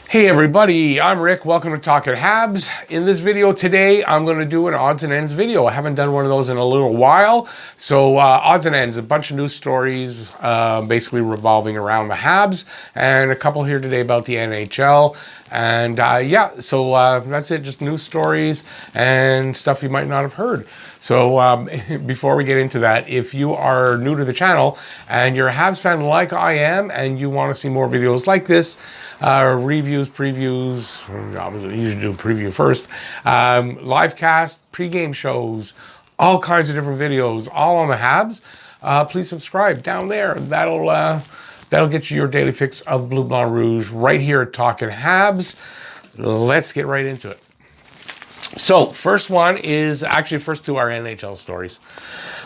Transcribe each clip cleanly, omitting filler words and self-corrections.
Hey everybody, I'm Rick. Welcome to Talking Habs. In this video today, I'm going to do an odds and ends video. I haven't done one of those in a little while. So odds and ends, a bunch of news stories basically revolving around the Habs, and a couple here today about the NHL. And that's it, just news stories and stuff you might not have heard. So before we get into that, if you are new to the channel and you're a Habs fan like I am and you want to see more videos like this, reviews, previews, I usually do a preview first, live cast, pregame shows, all kinds of different videos, all on the Habs, please subscribe down there. That'll get you your daily fix of Blue Blanc Rouge right here at Talking Habs. Let's get right into it. So first one is actually first to our NHL stories.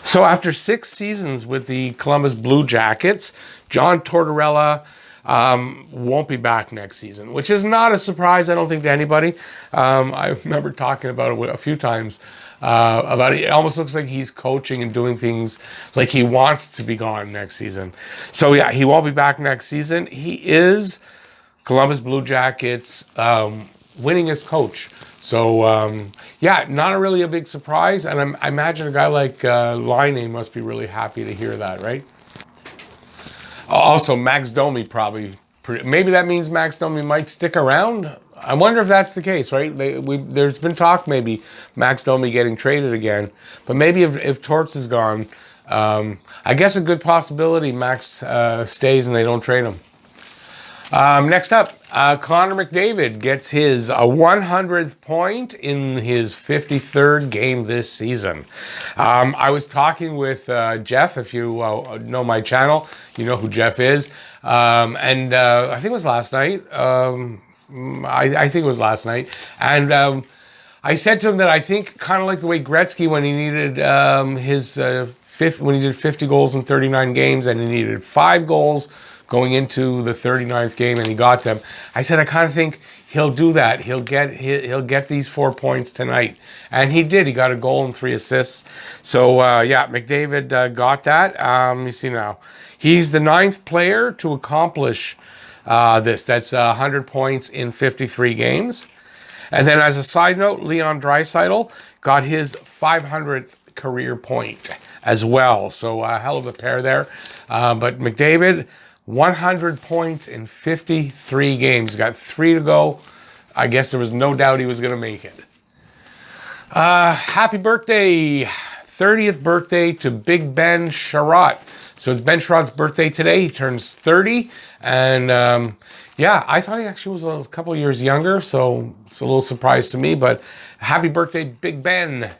So after 6 seasons with the Columbus Blue Jackets, John Tortorella won't be back next season, which is not a surprise, I don't think, to anybody. I remember talking about it a few times. About it. It almost looks like he's coaching and doing things like he wants to be gone next season. So yeah, he won't be back next season. He is Columbus Blue Jackets winningest coach. So yeah, not really a big surprise. And I imagine a guy like Laine must be really happy to hear that, right? Also, Max Domi maybe that means Max Domi might stick around. I wonder if that's the case, right? There's been talk maybe Max Domi getting traded again, but maybe if Torts is gone, I guess a good possibility Max stays and they don't trade him. Next up, Conor Mcdavid gets his 100th point in his 53rd game this season. I was talking with Jeff. If you know my channel, you know who Jeff is. I think it was last night. I think it was last night. And I said to him that I think kind of like the way Gretzky when he needed when he did 50 goals in 39 games and he needed 5 goals going into the 39th game and he got them. I said I kind of think he'll do that. He'll get these 4 points tonight, and he did. He got a goal and 3 assists. So yeah, McDavid got that. You see now, he's the 9th player to accomplish this. That's 100 points in 53 games. And then as a side note, Leon Draisaitl got his 500th career point as well. So a hell of a pair there. But McDavid, 100 points in 53 games. He's got 3 to go. I guess there was no doubt he was going to make it. Happy birthday, 30th birthday to Big Ben Sherratt. So it's Ben Sherratt's birthday today. He turns 30. And yeah, I thought he actually was a couple years younger, so it's a little surprise to me. But happy birthday, Big Ben.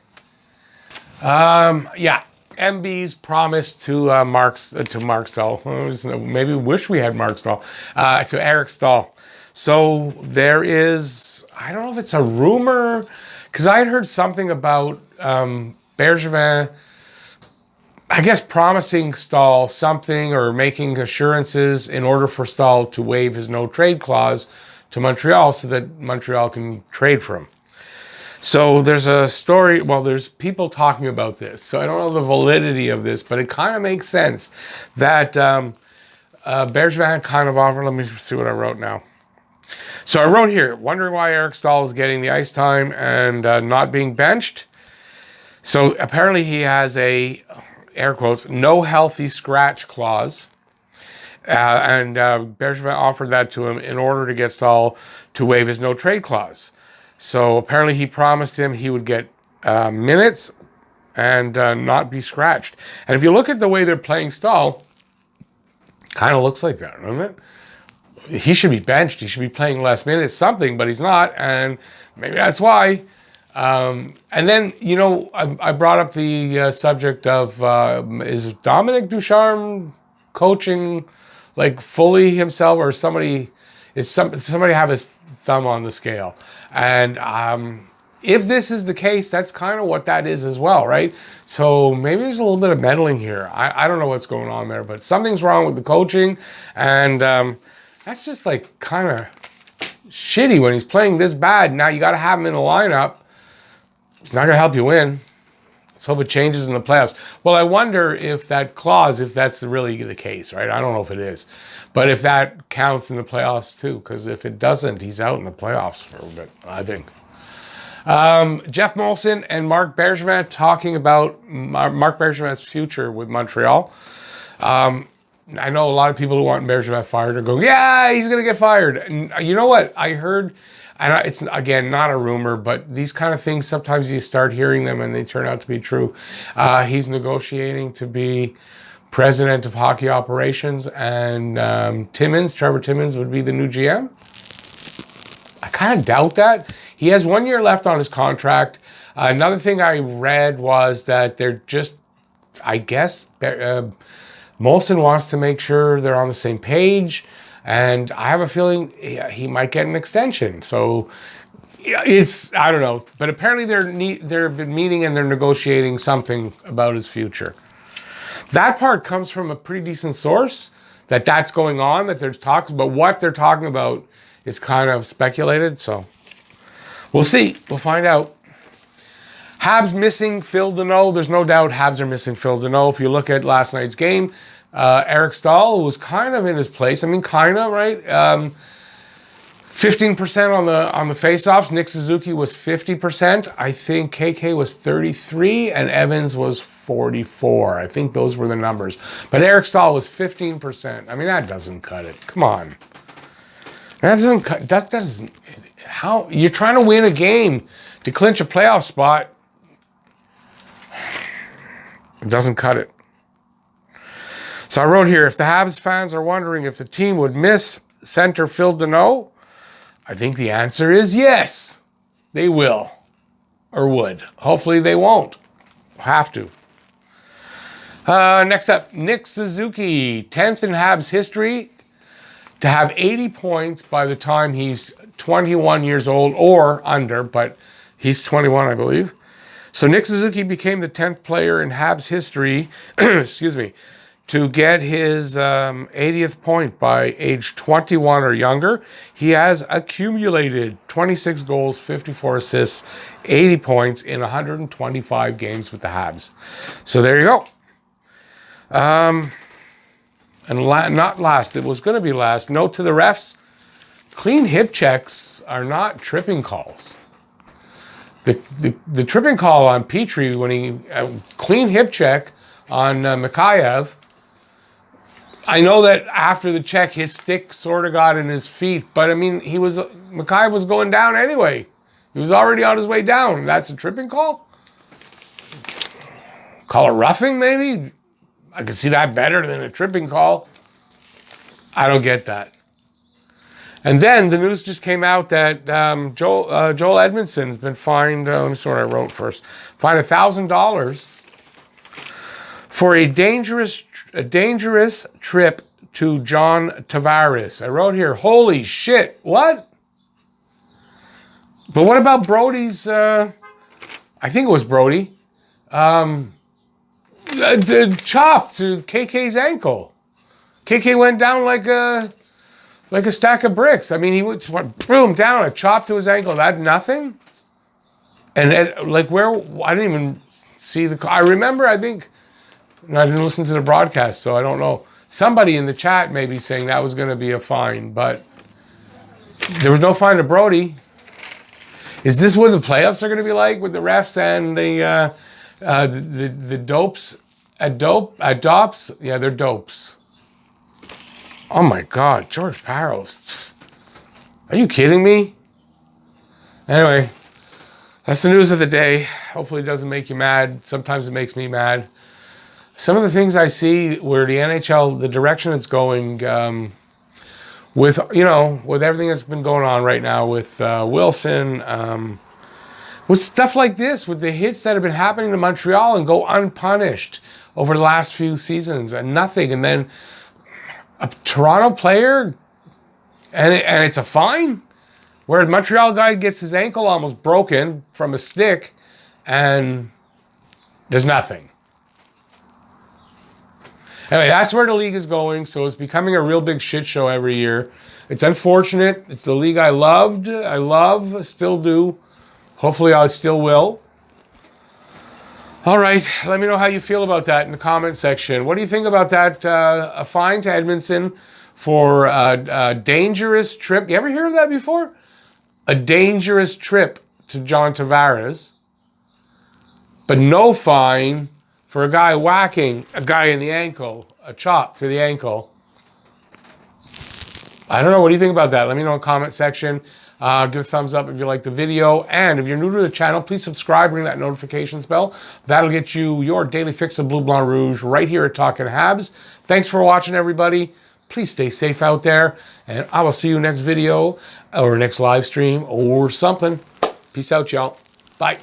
Yeah. MB's promise to Mark Staal. Maybe wish we had Mark Staal. To Eric Staal. So there is, I don't know if it's a rumor, because I had heard something about Bergeron, I guess, promising Staal something or making assurances in order for Staal to waive his no trade clause to Montreal so that Montreal can trade for him. So there's a story, well, there's people talking about this. So I don't know the validity of this, but it kind of makes sense that Bergeron kind of offered, let me see what I wrote now. So I wrote here, wondering why Eric Staal is getting the ice time and not being benched. So apparently he has a, air quotes, no healthy scratch clause. And Bergeron offered that to him in order to get Staal to waive his no trade clause. So apparently he promised him he would get minutes and not be scratched. And if you look at the way they're playing Staal, kind of looks like that, doesn't it? He should be benched. He should be playing less minutes, something, but he's not. And maybe that's why. And then, you know, I brought up the subject of is Dominic Ducharme coaching like fully himself, or somebody have his thumb on the scale? And if this is the case, that's kind of what that is as well, right? So maybe there's a little bit of meddling here. I don't know what's going on there, but something's wrong with the coaching. And that's just like kind of shitty when he's playing this bad. Now you got to have him in the lineup. It's not going to help you win. Let's hope it changes in the playoffs. Well, I wonder if that clause, if that's really the case, right? I don't know if it is. But if that counts in the playoffs too, because if it doesn't, he's out in the playoffs for a bit, I think. Jeff Molson and Marc Bergeron talking about Marc Bergeron's future with Montreal. I know a lot of people who want Bergeron fired are going, yeah, he's going to get fired. And you know what? I heard, and it's, again, not a rumor, but these kind of things, sometimes you start hearing them and they turn out to be true. He's negotiating to be president of hockey operations, and Trevor Timmins would be the new GM. I kind of doubt that. He has 1 year left on his contract. Another thing I read was that they're just, I guess, Molson wants to make sure they're on the same page, and I have a feeling he might get an extension. So it's, I don't know, but apparently they've been meeting and they're negotiating something about his future. That part comes from a pretty decent source, that's going on, that there's talks, but what they're talking about is kind of speculated, so we'll see. We'll find out. Habs missing Phil Deneau. There's no doubt Habs are missing Phil Deneau. If you look at last night's game, Eric Staal was kind of in his place. I mean, kind of, right? 15% on the face-offs. Nick Suzuki was 50%. I think KK was 33 and Evans was 44. I think those were the numbers. But Eric Staal was 15%. I mean, that doesn't cut it. Come on. That doesn't, how, you're trying to win a game to clinch a playoff spot. It doesn't cut it. So I wrote here, if the Habs fans are wondering if the team would miss center Phil Deneau, I think the answer is yes, they will, or would. Hopefully they won't. Have to. Next up, Nick Suzuki, 10th in Habs history to have 80 points by the time he's 21 years old or under, but he's 21, I believe. So Nick Suzuki became the 10th player in Habs history, excuse me, to get his 80th point by age 21 or younger. He has accumulated 26 goals, 54 assists, 80 points in 125 games with the Habs. So there you go. And not last, it was going to be last. Note to the refs, clean hip checks are not tripping calls. The tripping call on Petrie when he clean hip check on Mikheyev, I know that after the check his stick sort of got in his feet, but I mean Mikheyev was going down anyway. He was already on his way down. That's a tripping call? Call it roughing maybe? I can see that better than a tripping call. I don't get that. And then the news just came out that Joel Edmondson's been fined, let me see what I wrote first, fined $1,000 for a dangerous trip to John Tavares. I wrote here, holy shit, what? But what about Brody's, I think it was Brody, the chop to KK's ankle. KK went down like a stack of bricks. I mean, he went boom down, a chop to his ankle. That nothing. And where I didn't even see the. I remember. I think I didn't listen to the broadcast, so I don't know. Somebody in the chat may be saying that was going to be a fine, but there was no fine to Brody. Is this what the playoffs are going to be like with the refs and the dopes? Adopts? Yeah, they're dopes. Oh my God, George Parros. Are you kidding me? Anyway, that's the news of the day. Hopefully it doesn't make you mad. Sometimes it makes me mad. Some of the things I see where the NHL, the direction it's going, with everything that's been going on right now with Wilson, with stuff like this, with the hits that have been happening to Montreal and go unpunished over the last few seasons and nothing, and then a Toronto player, and it's a fine, where a Montreal guy gets his ankle almost broken from a stick, and there's nothing. Anyway, that's where the league is going, so it's becoming a real big shit show every year. It's unfortunate. It's the league I love, still do. Hopefully I still will. All right, let me know how you feel about that in the comment section. What do you think about that? A fine to Edmondson for a dangerous trip. You ever hear of that before? A dangerous trip to John Tavares, but no fine for a guy whacking a guy in the ankle, a chop to the ankle. I don't know. What do you think about that? Let me know in the comment section. Give a thumbs up if you like the video. And if you're new to the channel, please subscribe, ring that notifications bell. That'll get you your daily fix of Blue, Blanc, Rouge right here at Talkin' Habs. Thanks for watching, everybody. Please stay safe out there. And I will see you next video or next live stream or something. Peace out, y'all. Bye.